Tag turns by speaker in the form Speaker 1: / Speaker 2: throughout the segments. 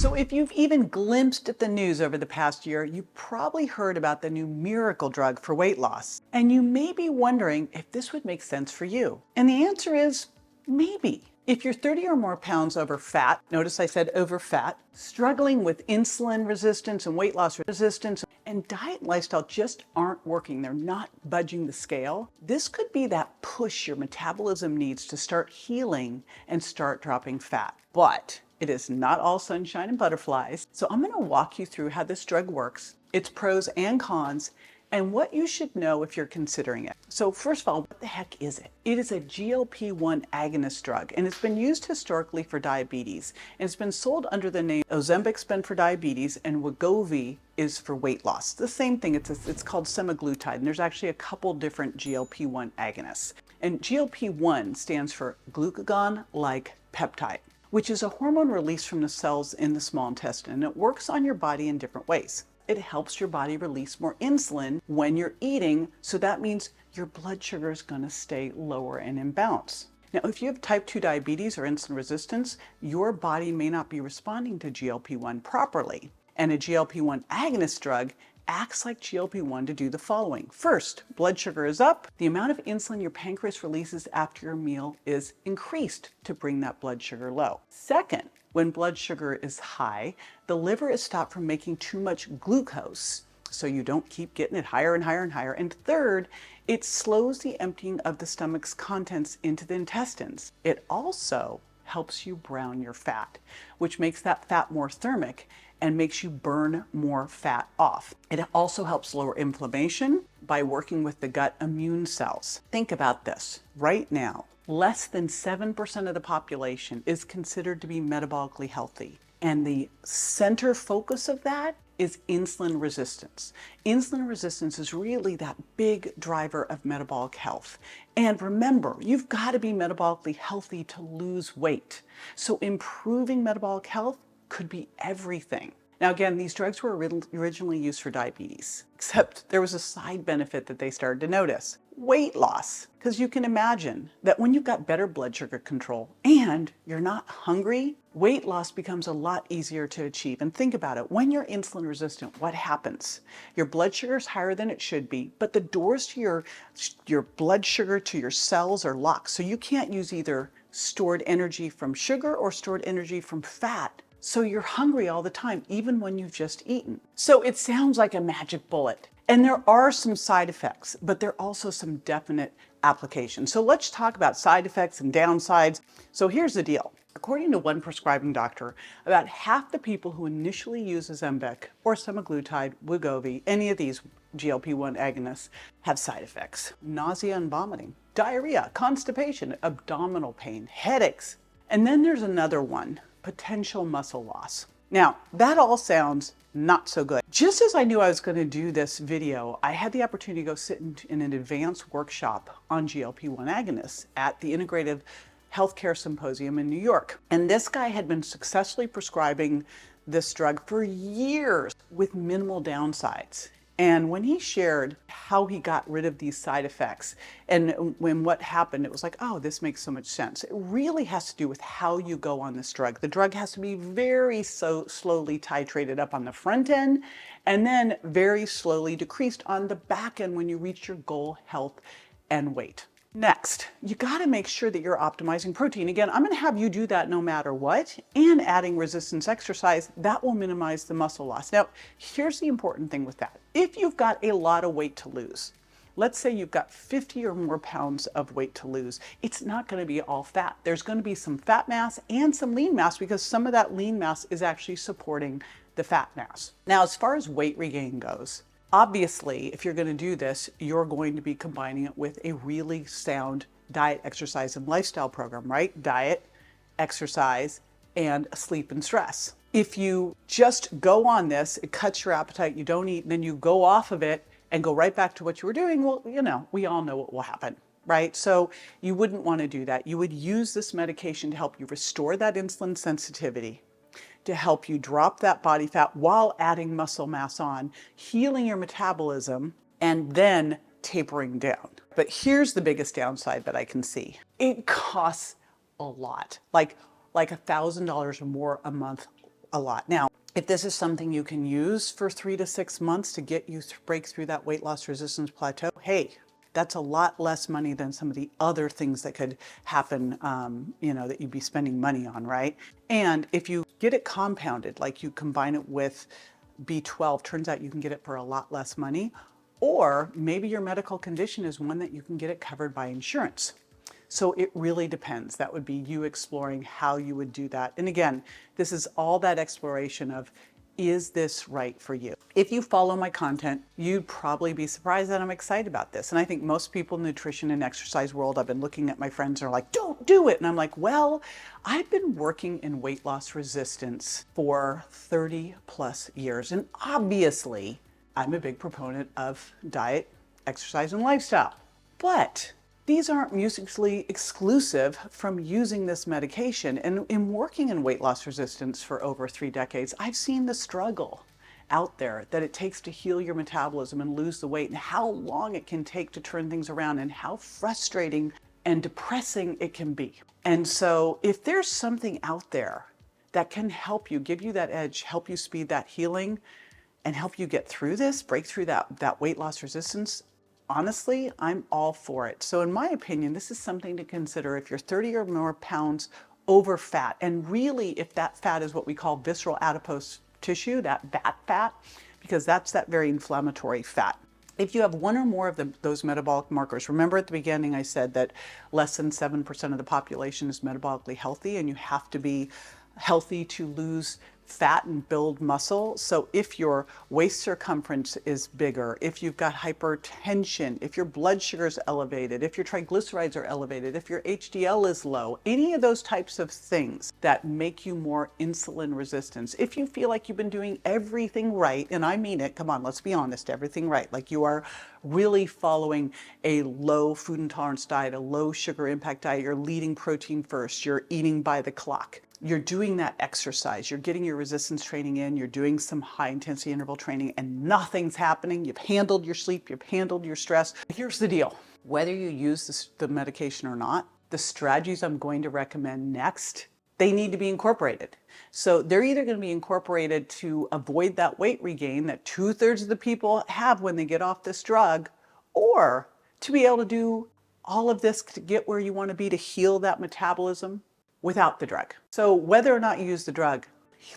Speaker 1: So if you've even glimpsed at the news over the past year, you probably heard about the new miracle drug for weight loss. And you may be wondering if this would make sense for you. And the answer is maybe. If you're 30 or more pounds over fat, notice I said over fat, struggling with insulin resistance and weight loss resistance, and diet and lifestyle just aren't working, they're not budging the scale, this could be that push your metabolism needs to start healing and start dropping fat. But it is not all sunshine and butterflies. So I'm going to walk you through how this drug works, its pros and cons, and what you should know if you're considering it. So first of all, what the heck is it? It is a GLP-1 agonist drug, and it's been used historically for diabetes. And it's been sold under the name Ozempic's been for diabetes, and Wegovy is for weight loss. The same thing, it's called semaglutide, and there's actually a couple different GLP-1 agonists. And GLP-1 stands for glucagon-like peptide, which is a hormone released from the cells in the small intestine, and it works on your body in different ways. It helps your body release more insulin when you're eating, so that means your blood sugar is going to stay lower and in balance. Now, if you have type 2 diabetes or insulin resistance, your body may not be responding to GLP-1 properly. And a GLP-1 agonist drug acts like GLP-1 to do the following. First, blood sugar is up. The amount of insulin your pancreas releases after your meal is increased to bring that blood sugar low. Second, when blood sugar is high, the liver is stopped from making too much glucose, so you don't keep getting it higher and higher and higher. And third, it slows the emptying of the stomach's contents into the intestines. It also helps you brown your fat, which makes that fat more thermic and makes you burn more fat off. It also helps lower inflammation by working with the gut immune cells. Think about this. Right now, less than 7% of the population is considered to be metabolically healthy. And the center focus of that is insulin resistance. Insulin resistance is really that big driver of metabolic health. And remember, you've got to be metabolically healthy to lose weight. So improving metabolic health could be everything. Now again, these drugs were originally used for diabetes, except there was a side benefit that they started to notice. Weight loss. Because you can imagine that when you've got better blood sugar control and you're not hungry, weight loss becomes a lot easier to achieve. And think about it, when you're insulin resistant, what happens? Your blood sugar is higher than it should be, but the doors to your blood sugar to your cells are locked. So you can't use either stored energy from sugar or stored energy from fat. So you're hungry all the time, even when you've just eaten. So it sounds like a magic bullet. And there are some side effects, but there are also some definite applications. So let's talk about side effects and downsides. So here's the deal. According to one prescribing doctor, about half the people who initially use Ozempic or semaglutide, Wegovy, any of these GLP-1 agonists have side effects. Nausea and vomiting, diarrhea, constipation, abdominal pain, headaches. And then there's another one, potential muscle loss. Now, that all sounds not so good. Just as I knew I was going to do this video, I had the opportunity to go sit in an advanced workshop on GLP-1 agonists at the Integrative Healthcare Symposium in New York. And this guy had been successfully prescribing this drug for years with minimal downsides. And when he shared how he got rid of these side effects and when what happened, it was like, oh, this makes so much sense. It really has to do with how you go on this drug. The drug has to be very slowly titrated up on the front end and then very slowly decreased on the back end when you reach your goal health and weight. Next, you got to make sure that you're optimizing protein. Again, I'm going to have you do that no matter what, and adding resistance exercise, that will minimize the muscle loss. Now, here's the important thing with that. If you've got a lot of weight to lose, let's say you've got 50 or more pounds of weight to lose, it's not going to be all fat. There's going to be some fat mass and some lean mass because some of that lean mass is actually supporting the fat mass. Now, as far as weight regain goes, obviously, if you're going to do this, you're going to be combining it with a really sound diet, exercise, and lifestyle program, right? Diet, exercise, and sleep and stress. If you just go on this, it cuts your appetite, you don't eat, and then you go off of it and go right back to what you were doing, well, you know, we all know what will happen, right? So you wouldn't want to do that. You would use this medication to help you restore that insulin sensitivity, to help you drop that body fat while adding muscle mass on, healing your metabolism, and then tapering down. But here's the biggest downside that I can see. It costs a lot, like $1,000 or more a month a lot. Now, if this is something you can use for 3 to 6 months to get you break through that weight loss resistance plateau, hey, that's a lot less money than some of the other things that could happen, that you'd be spending money on, right? And if you get it compounded, like you combine it with B12, turns out you can get it for a lot less money. Or maybe your medical condition is one that you can get it covered by insurance. So it really depends. That would be you exploring how you would do that. And again, this is all that exploration of, is this right for you? If you follow my content, you'd probably be surprised that I'm excited about this. And I think most people in the nutrition and exercise world, I've been looking at my friends and are like, don't do it. And I'm like, well, I've been working in weight loss resistance for 30 plus years. And obviously, I'm a big proponent of diet, exercise, and lifestyle. But these aren't mutually exclusive from using this medication. And in working in weight loss resistance for over 3 decades, I've seen the struggle out there that it takes to heal your metabolism and lose the weight, and how long it can take to turn things around, and how frustrating and depressing it can be. And so if there's something out there that can help you, give you that edge, help you speed that healing, and help you get through this, break through that weight loss resistance, honestly, I'm all for it. So in my opinion, this is something to consider if you're 30 or more pounds over fat. And really, if that fat is what we call visceral adipose tissue, that VAT fat, because that's that very inflammatory fat. If you have one or more of those metabolic markers, remember at the beginning I said that less than 7% of the population is metabolically healthy, and you have to be healthy to lose fat and build muscle. So if your waist circumference is bigger, if you've got hypertension, if your blood sugar is elevated, if your triglycerides are elevated, if your HDL is low, any of those types of things that make you more insulin resistant, if you feel like you've been doing everything right, and I mean it, come on, let's be honest, everything right, like you are really following a low food intolerance diet, a low sugar impact diet, you're leading protein first, you're eating by the clock, you're doing that exercise, you're getting your resistance training in, you're doing some high intensity interval training, and nothing's happening. You've handled your sleep, you've handled your stress. Here's the deal. Whether you use the medication or not, the strategies I'm going to recommend next, they need to be incorporated. So they're either going to be incorporated to avoid that weight regain that 2/3 of the people have when they get off this drug, or to be able to do all of this to get where you want to be to heal that metabolism without the drug. So whether or not you use the drug,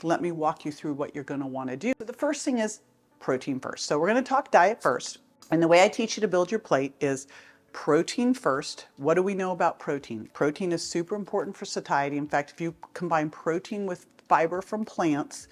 Speaker 1: let me walk you through what you're going to want to do. So the first thing is protein first. So we're going to talk diet first. And the way I teach you to build your plate is protein first. What do we know about protein? Protein is super important for satiety. In fact, if you combine protein with fiber from plants,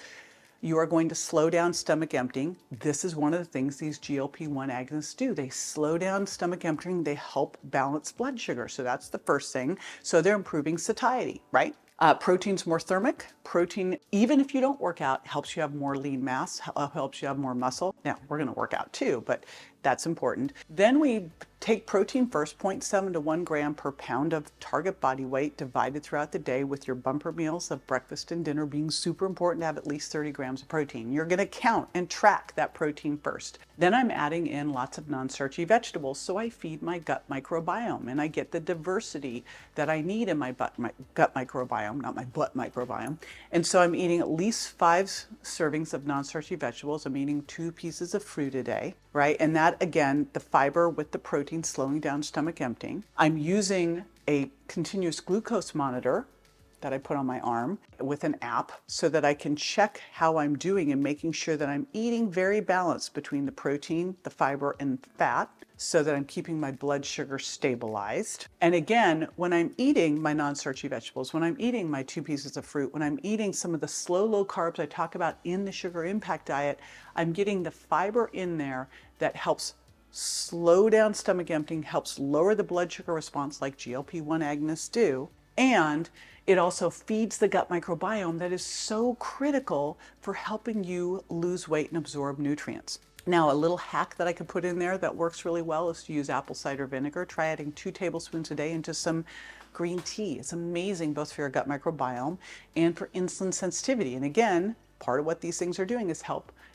Speaker 1: you are going to slow down stomach emptying. This is one of the things these GLP-1 agonists do. They slow down stomach emptying. They help balance blood sugar. So that's the first thing. So they're improving satiety, right? Protein's more thermic. Protein, even if you don't work out, helps you have more lean mass, helps you have more muscle. Now, we're going to work out too, but that's important. Then we take protein first, 0.7 to 1 gram per pound of target body weight divided throughout the day, with your bumper meals of breakfast and dinner being super important to have at least 30 grams of protein. You're going to count and track that protein first. Then I'm adding in lots of non-starchy vegetables, so I feed my gut microbiome and I get the diversity that I need in my gut microbiome, not my butt microbiome. And so I'm eating at least 5 servings of non-starchy vegetables. I'm eating 2 pieces of fruit a day, right? And that, again, the fiber with the protein slowing down stomach emptying. I'm using a continuous glucose monitor that I put on my arm with an app so that I can check how I'm doing and making sure that I'm eating very balanced between the protein, the fiber, and fat, so that I'm keeping my blood sugar stabilized. And again, when I'm eating my non-starchy vegetables, when I'm eating my 2 pieces of fruit, when I'm eating some of the slow, low carbs I talk about in the sugar impact diet, I'm getting the fiber in there that helps slow down stomach emptying, helps lower the blood sugar response like GLP-1 agonists do, and it also feeds the gut microbiome that is so critical for helping you lose weight and absorb nutrients. Now, a little hack that I could put in there that works really well is to use apple cider vinegar. Try adding 2 tablespoons a day into some green tea. It's amazing both for your gut microbiome and for insulin sensitivity. And again, part of what these things are doing is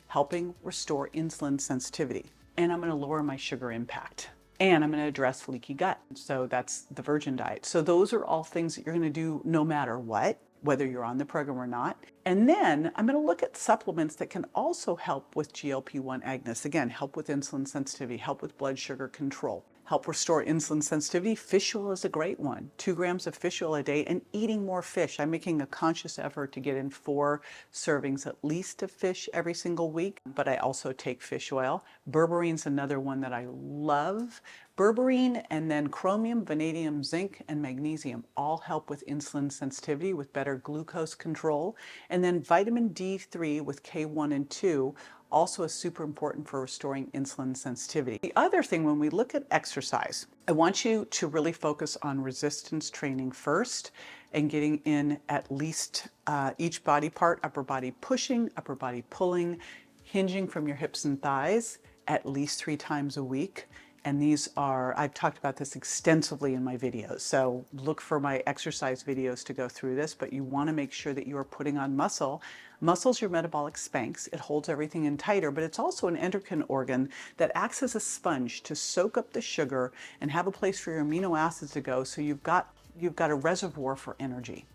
Speaker 1: helping restore insulin sensitivity. And I'm going to lower my sugar impact. And I'm going to address leaky gut. So that's the virgin diet. So those are all things that you're going to do no matter what. whether you're on the program or not. And then I'm going to look at supplements that can also help with GLP-1 agonists. Again, help with insulin sensitivity, help with blood sugar control, help restore insulin sensitivity. Fish oil is a great one. 2 grams of fish oil a day, and eating more fish. I'm making a conscious effort to get in 4 servings at least of fish every single week, but I also take fish oil. Berberrine's another one that I love. Berberine, and then chromium, vanadium, zinc, and magnesium all help with insulin sensitivity, with better glucose control. And then vitamin D3 with K1 and 2 also is super important for restoring insulin sensitivity. The other thing, when we look at exercise, I want you to really focus on resistance training first and getting in at least each body part, upper body pushing, upper body pulling, hinging from your hips and thighs at least 3 times a week. And these are, I've talked about this extensively in my videos, so look for my exercise videos to go through this, but you want to make sure that you are putting on muscle. Muscle's your metabolic Spanx. It holds everything in tighter, but it's also an endocrine organ that acts as a sponge to soak up the sugar and have a place for your amino acids to go, so you've got a reservoir for energy.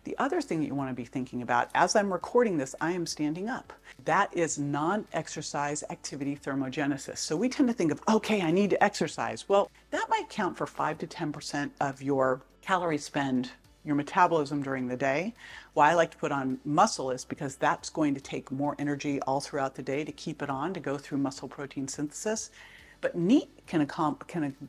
Speaker 1: The other thing that you want to be thinking about, as I'm recording this, I am standing up. That is non-exercise activity thermogenesis. So we tend to think of, okay, I need to exercise. Well, that might count for 5 to 10% of your calorie spend, your metabolism during the day. Why I like to put on muscle is because that's going to take more energy all throughout the day to keep it on, to go through muscle protein synthesis. But NEAT can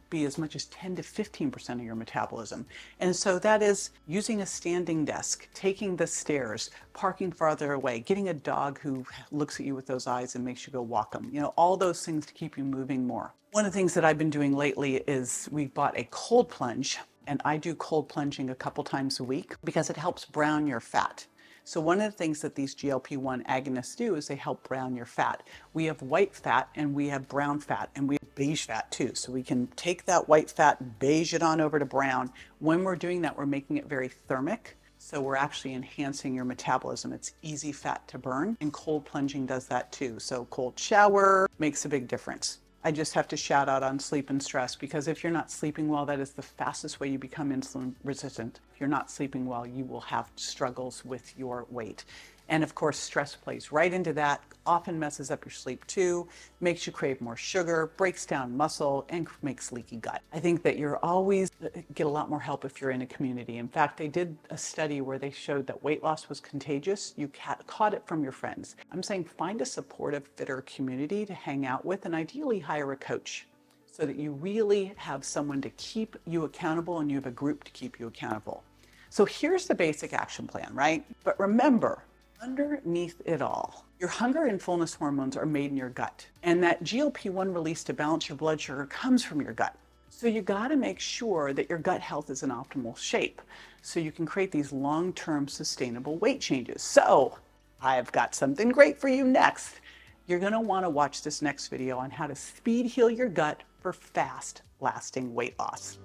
Speaker 1: be as much as 10 to 15% of your metabolism. And so that is using a standing desk, taking the stairs, parking farther away, getting a dog who looks at you with those eyes and makes you go walk them. You know, all those things to keep you moving more. One of the things that I've been doing lately is we bought a cold plunge, and I do cold plunging a couple times a week because it helps brown your fat. So one of the things that these GLP-1 agonists do is they help brown your fat. We have white fat and we have brown fat, and we have beige fat too. So we can take that white fat, beige it on over to brown. When we're doing that, we're making it very thermic. So we're actually enhancing your metabolism. It's easy fat to burn, and cold plunging does that too. So cold shower makes a big difference. I just have to shout out on sleep and stress, because if you're not sleeping well, that is the fastest way you become insulin resistant. If you're not sleeping well, you will have struggles with your weight. And of course, stress plays right into that, often messes up your sleep too, makes you crave more sugar, breaks down muscle, and makes leaky gut. I think that you're always get a lot more help if you're in a community. In fact, they did a study where they showed that weight loss was contagious. You caught it from your friends. I'm saying find a supportive, fitter community to hang out with, and ideally hire a coach, so that you really have someone to keep you accountable and you have a group to keep you accountable. So here's the basic action plan, right? But remember, underneath it all, your hunger and fullness hormones are made in your gut. And that GLP-1 release to balance your blood sugar comes from your gut. So you got to make sure that your gut health is in optimal shape so you can create these long-term sustainable weight changes. So I've got something great for you next. You're going to want to watch this next video on how to speed heal your gut for fast, lasting weight loss.